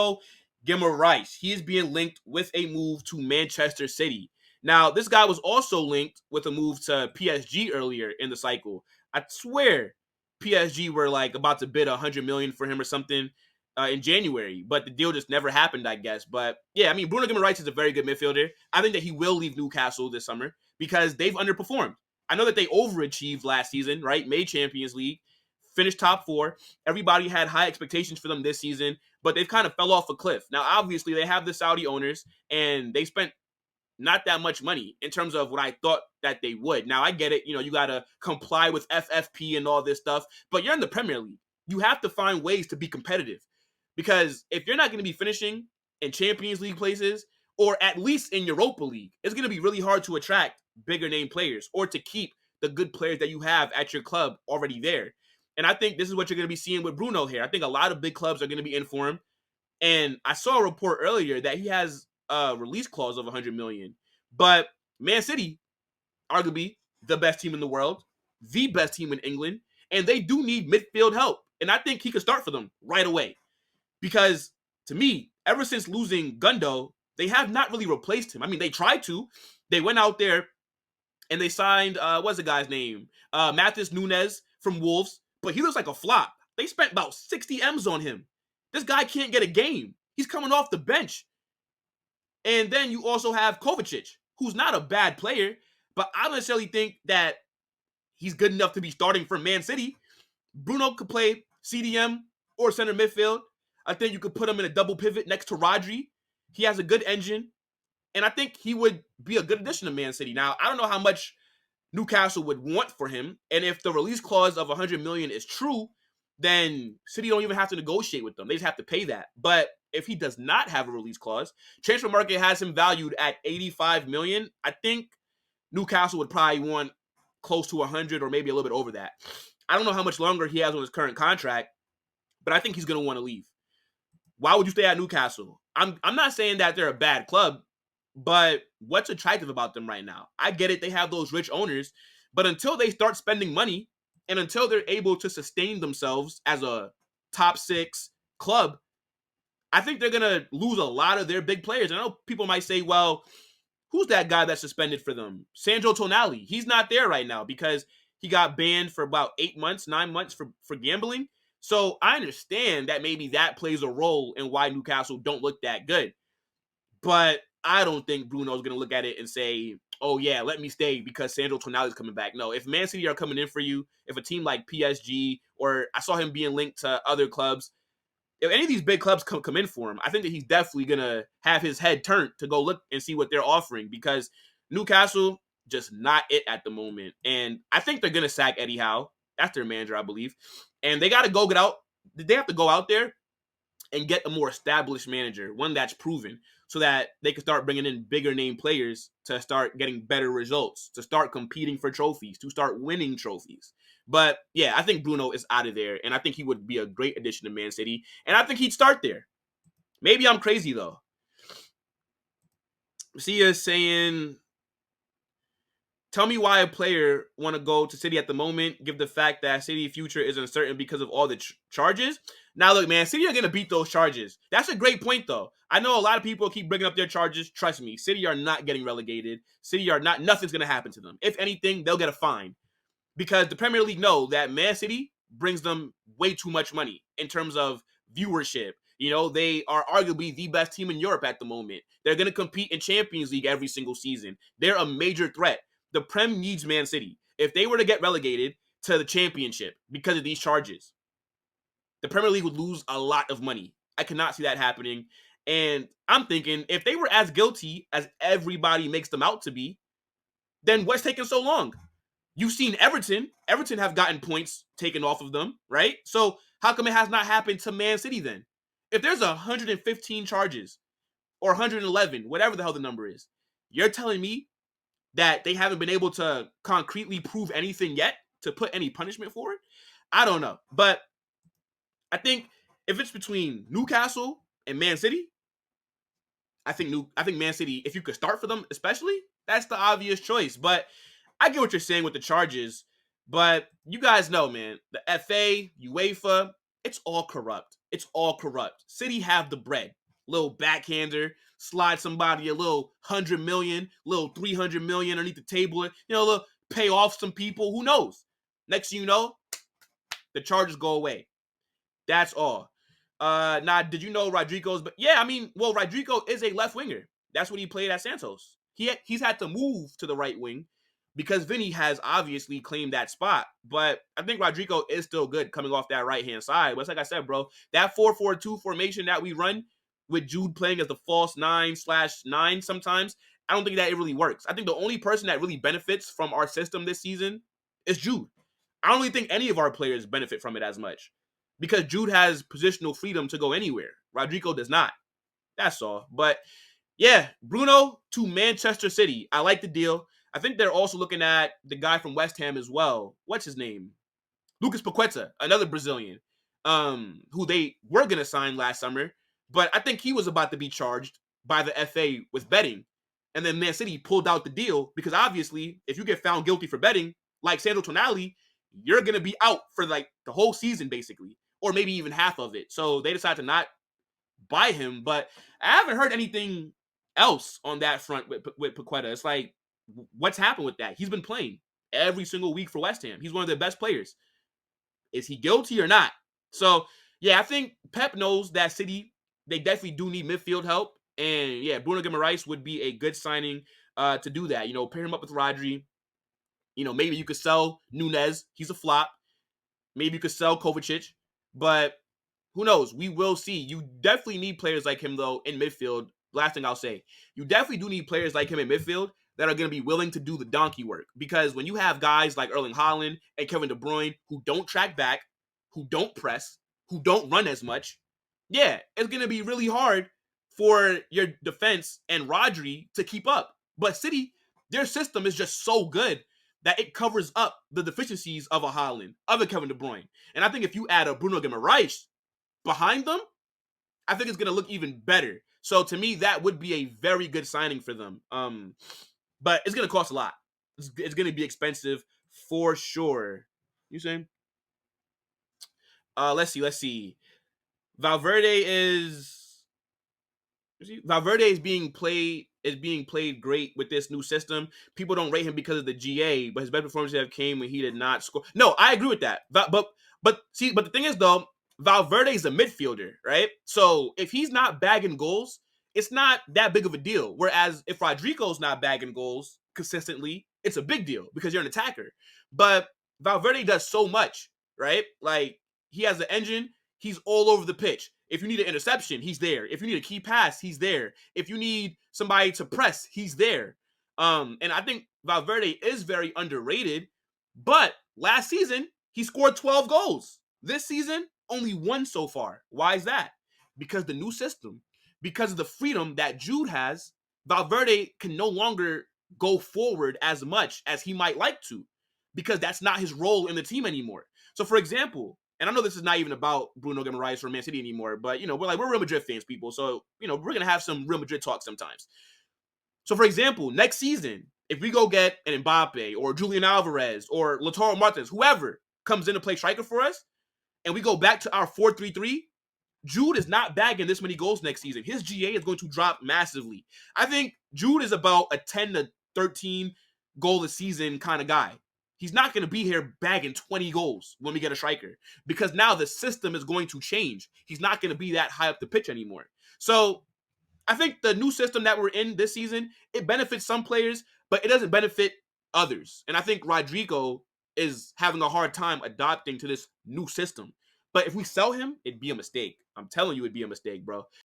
Bruno Guimarães. He is being linked with a move to Manchester City. Now, this guy was also linked with a move to PSG earlier in the cycle. I swear PSG were like about to bid 100 million for him or something in January, but the deal just never happened, I guess. But yeah, I mean, Bruno Guimarães is a very good midfielder. I think that he will leave Newcastle this summer because they've underperformed. I know that they overachieved last season, right? Made Champions League, finished top 4. Everybody had high expectations for them this season, but they've kind of fell off a cliff. Now, obviously, they have the Saudi owners, and they spent not that much money in terms of what I thought that they would. Now, I get it. You know, you got to comply with FFP and all this stuff, but you're in the Premier League. You have to find ways to be competitive because if you're not going to be finishing in Champions League places or at least in Europa League, it's going to be really hard to attract bigger name players or to keep the good players that you have at your club already there. And I think this is what you're going to be seeing with Bruno here. I think a lot of big clubs are going to be in for him. And I saw a report earlier that he has a release clause of 100 million. But Man City, arguably the best team in the world, the best team in England, and they do need midfield help. And I think he could start for them right away. Because to me, ever since losing Gundo, they have not really replaced him. I mean, they tried to. They went out there and they signed, what's the guy's name? Matheus Nunes from Wolves. But he looks like a flop. They spent about 60 M's on him. This guy can't get a game. He's coming off the bench. And then you also have Kovacic, who's not a bad player, but I don't necessarily think that he's good enough to be starting for Man City. Bruno could play CDM or center midfield. I think you could put him in a double pivot next to Rodri. He has a good engine, and I think he would be a good addition to Man City. Now, I don't know how much Newcastle would want for him, and if the release clause of 100 million is true, then City don't even have to negotiate with them. They just have to pay that. But if he does not have a release clause, Transfer Market has him valued at 85 million. I think Newcastle would probably want close to 100 or maybe a little bit over that. I don't know how much longer he has on his current contract, but I think he's going to want to leave. Why would you stay at Newcastle? I'm not saying that they're a bad club, but what's attractive about them right now? I get it. They have those rich owners, but until they start spending money and until they're able to sustain themselves as a top 6 club, I think they're going to lose a lot of their big players. I know people might say, well, who's that guy that's suspended for them? Sandro Tonali. He's not there right now because he got banned for about 9 months for gambling. So I understand that maybe that plays a role in why Newcastle don't look that good. But I don't think Bruno's going to look at it and say, oh, yeah, let me stay because Sandro Tonali is coming back. No, if Man City are coming in for you, if a team like PSG, or I saw him being linked to other clubs, if any of these big clubs come in for him, I think that he's definitely going to have his head turned to go look and see what they're offering because Newcastle, just not it at the moment. And I think they're going to sack Eddie Howe. That's their manager, I believe. And they got to get out. They have to go out there and get a more established manager, one that's proven, so that they can start bringing in bigger name players to start getting better results, to start competing for trophies, to start winning trophies. But yeah, I think Bruno is out of there, and I think he would be a great addition to Man City, and I think he'd start there. Maybe I'm crazy, though. Sia is saying, tell me why a player want to go to City at the moment, give the fact that City future is uncertain because of all the charges. Now, look, man, City are going to beat those charges. That's a great point, though. I know a lot of people keep bringing up their charges. Trust me, City are not getting relegated. City are not, nothing's going to happen to them. If anything, they'll get a fine. Because the Premier League know that Man City brings them way too much money in terms of viewership. You know, they are arguably the best team in Europe at the moment. They're going to compete in Champions League every single season. They're a major threat. The Prem needs Man City. If they were to get relegated to the Championship because of these charges, the Premier League would lose a lot of money. I cannot see that happening. And I'm thinking, if they were as guilty as everybody makes them out to be, then what's taking so long? You've seen Everton. Everton have gotten points taken off of them, right? So how come it has not happened to Man City then? If there's 115 charges or 111, whatever the hell the number is, you're telling me that they haven't been able to concretely prove anything yet to put any punishment for it? I don't know. But I think if it's between Newcastle and Man City, I think Man City, if you could start for them especially, that's the obvious choice. But I get what you're saying with the charges. But you guys know, man, the FA, UEFA, it's all corrupt. It's all corrupt. City have the bread. little backhander, slide somebody a little 100 million, little 300 million underneath the table, little pay off some people. Who knows? Next thing you know, the charges go away. That's all. Now, did you know Rodrigo's? But yeah, I mean, well, Rodrigo is a left winger. That's what he played at Santos. He's had to move to the right wing because Vinny has obviously claimed that spot. But I think Rodrigo is still good coming off that right hand side. But like I said, bro, that 4-4-2 formation that we run with Jude playing as the false 9/9 sometimes, I don't think that it really works. I think the only person that really benefits from our system this season is Jude. I don't really think any of our players benefit from it as much because Jude has positional freedom to go anywhere. Rodrigo does not. That's all. But yeah, Bruno to Manchester City. I like the deal. I think they're also looking at the guy from West Ham as well. What's his name? Lucas Paqueta, another Brazilian, who they were going to sign last summer. But I think he was about to be charged by the FA with betting. And then Man City pulled out the deal because obviously, if you get found guilty for betting, like Sandro Tonali, you're going to be out for like the whole season, basically, or maybe even half of it. So they decided to not buy him. But I haven't heard anything else on that front with Paqueta. It's like, what's happened with that? He's been playing every single week for West Ham. He's one of their best players. Is he guilty or not? So, yeah, I think Pep knows that City, they definitely do need midfield help. And, yeah, Bruno Guimarães would be a good signing to do that. Pair him up with Rodri. Maybe you could sell Nunez. He's a flop. Maybe you could sell Kovacic. But who knows? We will see. You definitely need players like him, though, in midfield. Last thing I'll say. You definitely do need players like him in midfield that are going to be willing to do the donkey work. Because when you have guys like Erling Haaland and Kevin De Bruyne who don't track back, who don't press, who don't run as much, yeah, it's going to be really hard for your defense and Rodri to keep up. But City, their system is just so good that it covers up the deficiencies of a Haaland, of a Kevin De Bruyne. And I think if you add a Bruno Guimarães behind them, I think it's going to look even better. So to me, that would be a very good signing for them. But it's going to cost a lot. It's going to be expensive for sure. You saying? Let's see. Valverde is being played great with this new system. People don't rate him because of the GA, but his best performances have came when he did not score. No, I agree with that. But the thing is though, Valverde is a midfielder, right? So if he's not bagging goals, it's not that big of a deal. Whereas if Rodrigo's not bagging goals consistently, it's a big deal because you're an attacker. But Valverde does so much, right? Like he has the engine. He's all over the pitch. If you need an interception, he's there. If you need a key pass, he's there. If you need somebody to press, he's there. And I think Valverde is very underrated. But last season, he scored 12 goals. This season, only 1 so far. Why is that? Because the new system, because of the freedom that Jude has, Valverde can no longer go forward as much as he might like to because that's not his role in the team anymore. So, for example, and I know this is not even about Bruno Guimarães for Man City anymore, but, we're Real Madrid fans, people. So, we're going to have some Real Madrid talk sometimes. So, for example, next season, if we go get an Mbappe or Julian Alvarez or Lautaro Martinez, whoever comes in to play striker for us, and we go back to our 4-3-3, Jude is not bagging this many goals next season. His GA is going to drop massively. I think Jude is about a 10 to 13 goal a season kind of guy. He's not going to be here bagging 20 goals when we get a striker because now the system is going to change. He's not going to be that high up the pitch anymore. So I think the new system that we're in this season, it benefits some players, but it doesn't benefit others. And I think Rodrigo is having a hard time adapting to this new system. But if we sell him, it'd be a mistake. I'm telling you, it'd be a mistake, bro.